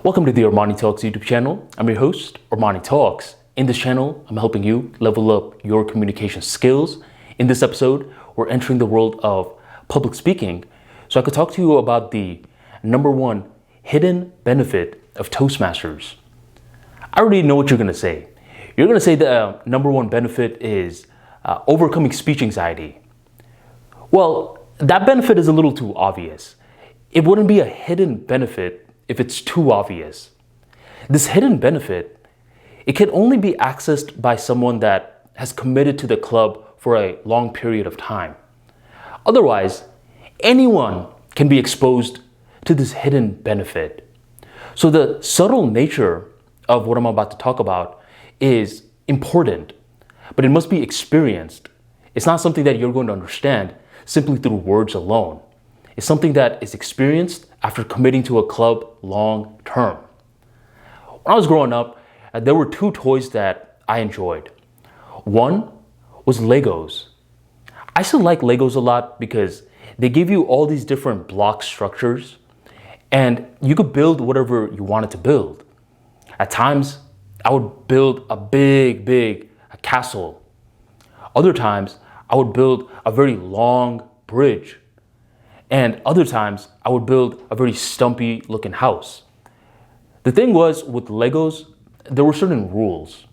Welcome to the ArmaniTalks YouTube channel. I'm your host, ArmaniTalks. In this channel, I'm helping you level up your communication skills. In this episode, we're entering the world of public speaking, so I could talk to you about the number one hidden benefit of Toastmasters. I already know what you're going to say. You're going to say the number one benefit is overcoming speech anxiety. Well, that benefit is a little too obvious. It wouldn't be a hidden benefit if it's too obvious. This hidden benefit, it can only be accessed by someone that has committed to the club for a long period of time. Otherwise, anyone can be exposed to this hidden benefit. So the subtle nature of what I'm about to talk about is important, but it must be experienced. It's not something that you're going to understand simply through words alone. It's something that is experienced after committing to a club long term. When I was growing up, there were two toys that I enjoyed. One was Legos. I still like Legos a lot because they give you all these different block structures and you could build whatever you wanted to build. At times, I would build a big castle. Other times, I would build a very long bridge. And other times, I would build a very stumpy looking house. The thing was, with Legos, there were certain rules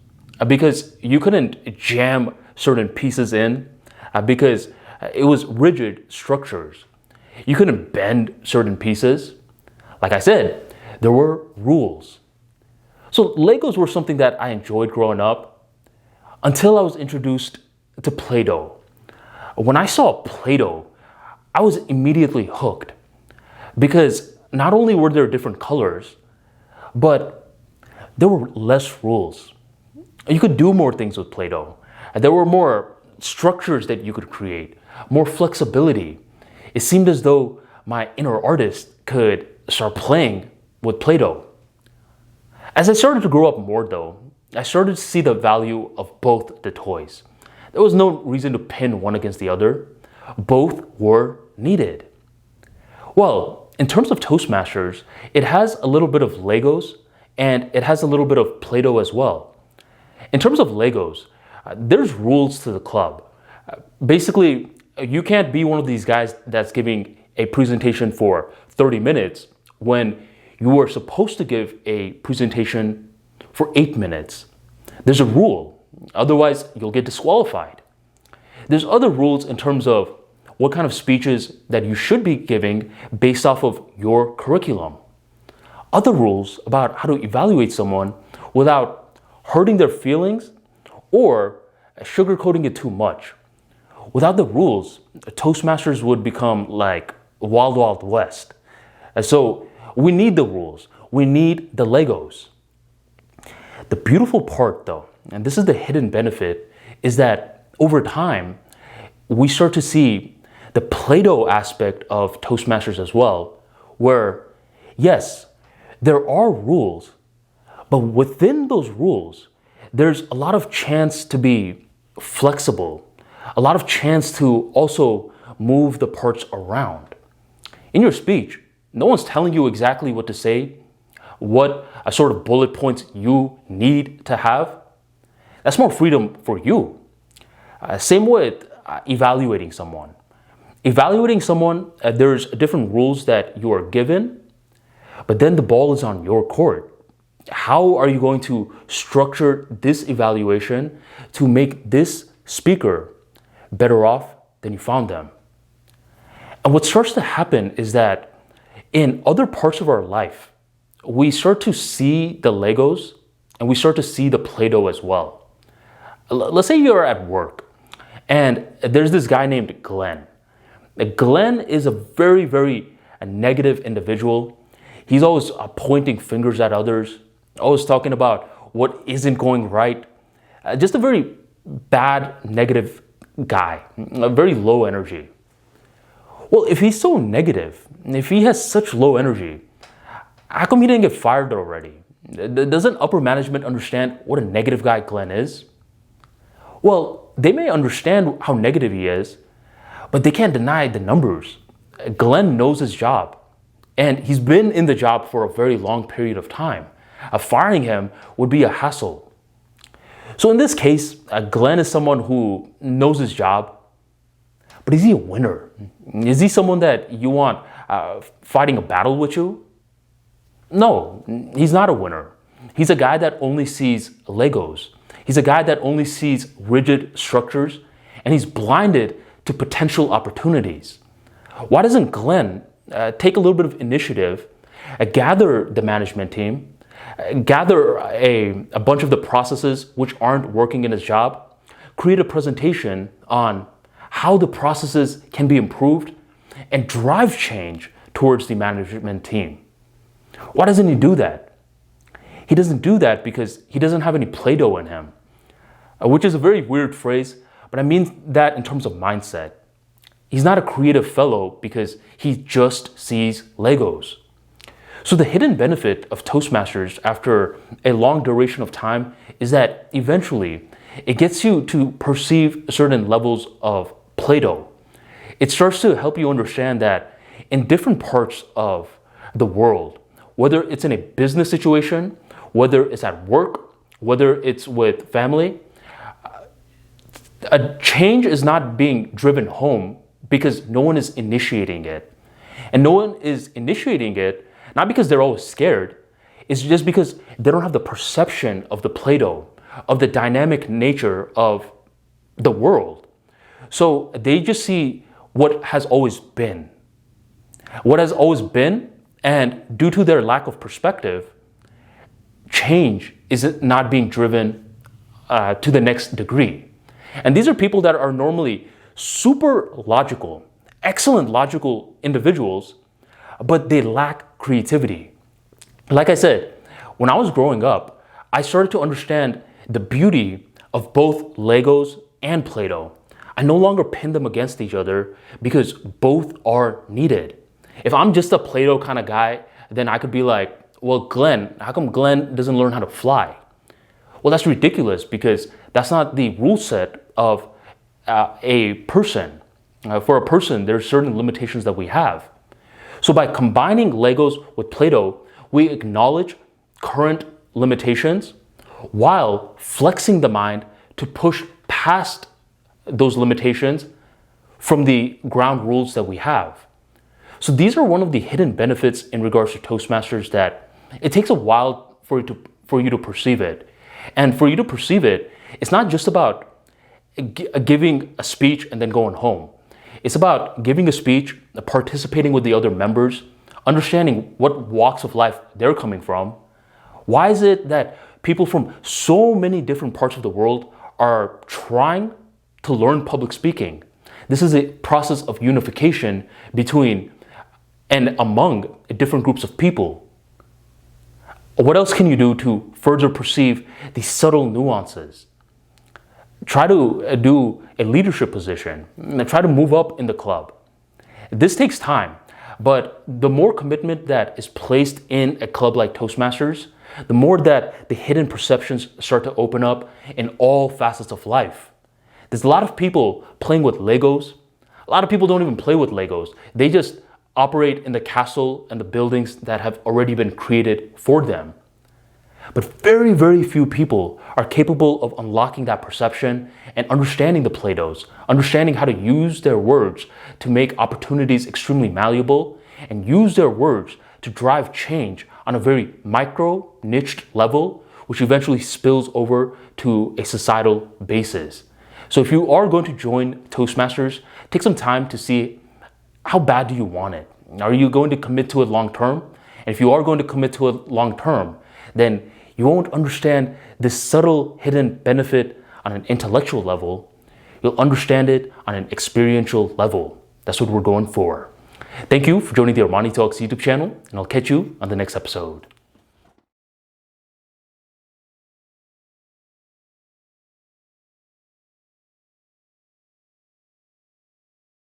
because you couldn't jam certain pieces in because it was rigid structures. You couldn't bend certain pieces. Like I said, there were rules. So Legos were something that I enjoyed growing up until I was introduced to PlayDoh. When I saw PlayDoh, I was immediately hooked because not only were there different colors, but there were less rules. You could do more things with Play-Doh. There were more structures that you could create, more flexibility. It seemed as though my inner artist could start playing with Play-Doh. As I started to grow up more though, I started to see the value of both the toys. There was no reason to pin one against the other. Both were needed. Well, in terms of Toastmasters, it has a little bit of Legos and it has a little bit of Play-Doh as well. In terms of Legos, there's rules to the club. Basically, you can't be one of these guys that's giving a presentation for 30 minutes when you are supposed to give a presentation for 8 minutes. There's a rule, otherwise you'll get disqualified. There's other rules in terms of what kind of speeches that you should be giving based off of your curriculum. Other rules about how to evaluate someone without hurting their feelings or sugarcoating it too much. Without the rules, Toastmasters would become like Wild Wild West. And so we need the rules. We need the Legos. The beautiful part though, and this is the hidden benefit, is that over time, we start to see the Play-Doh aspect of Toastmasters as well, where yes, there are rules, but within those rules, there's a lot of chance to be flexible, a lot of chance to also move the parts around. In your speech, no one's telling you exactly what to say, what sort of bullet points you need to have. That's more freedom for you. Same with evaluating someone. Evaluating someone, there's different rules that you are given, but then the ball is on your court. How are you going to structure this evaluation to make this speaker better off than you found them? And what starts to happen is that in other parts of our life, we start to see the Legos and we start to see the Play-Doh as well. Let's say you're at work and there's this guy named Glenn. Glenn is a very negative individual. He's always pointing fingers at others, always talking about what isn't going right. Just a very bad, negative guy, very low energy. Well, if he's so negative, if he has such low energy, how come he didn't get fired already? Doesn't upper management understand what a negative guy Glenn is? Well, they may understand how negative he is, but they can't deny the numbers. Glenn knows his job. and he's been in the job for a very long period of time. Firing him would be a hassle. So in this case, Glenn is someone who knows his job, but is he a winner? Is he someone that you want fighting a battle with you? No, he's not a winner. He's a guy that only sees Legos. He's a guy that only sees rigid structures, and he's blinded to potential opportunities. Why doesn't Glenn take a little bit of initiative, gather the management team, gather a bunch of the processes which aren't working in his job, create a presentation on how the processes can be improved, and drive change towards the management team? Why doesn't he do that? He doesn't do that because he doesn't have any PlayDoh in him, which is a very weird phrase, but I mean that in terms of mindset. He's not a creative fellow because he just sees Legos. So the hidden benefit of Toastmasters after a long duration of time is that eventually it gets you to perceive certain levels of PlayDoh. It starts to help you understand that in different parts of the world, whether it's in a business situation, whether it's at work, whether it's with family, a change is not being driven home because no one is initiating it. And no one is initiating it not because they're always scared, it's just because they don't have the perception of the PlayDoh, of the dynamic nature of the world. So they just see what has always been. What has always been, and due to their lack of perspective, change is not being driven to the next degree. And these are people that are normally super logical, excellent logical individuals, but they lack creativity. Like I said, when I was growing up, I started to understand the beauty of both Legos and PlayDoh. I no longer pin them against each other because both are needed. If I'm just a PlayDoh kind of guy, then I could be like, well, Glenn, how come Glenn doesn't learn how to fly? Well, that's ridiculous because that's not the rule set of a person. For a person, there are certain limitations that we have. So by combining Legos with PlayDoh, we acknowledge current limitations while flexing the mind to push past those limitations from the ground rules that we have. So these are one of the hidden benefits in regards to Toastmasters that it takes a while for you to perceive it. And for you to perceive it, it's not just about giving a speech and then going home. It's about giving a speech, participating with the other members, understanding what walks of life they're coming from. Why is it that people from so many different parts of the world are trying to learn public speaking? This is a process of unification between and among different groups of people. What else can you do to further perceive these subtle nuances? Try to do a leadership position. Try to move up in the club. This takes time, but the more commitment that is placed in a club like Toastmasters, the more that the hidden perceptions start to open up in all facets of life. There's a lot of people playing with Legos. A lot of people don't even play with Legos. They just operate in the castle and the buildings that have already been created for them. But very, very few people are capable of unlocking that perception and understanding the PlayDohs, understanding how to use their words to make opportunities extremely malleable and use their words to drive change on a very micro, niched level, which eventually spills over to a societal basis. So if you are going to join Toastmasters, take some time to see how bad do you want it? Are you going to commit to it long term? And if you are going to commit to it long term, then you won't understand this subtle hidden benefit on an intellectual level. You'll understand it on an experiential level. That's what we're going for. Thank you for joining the ArmaniTalks YouTube channel, and I'll catch you on the next episode.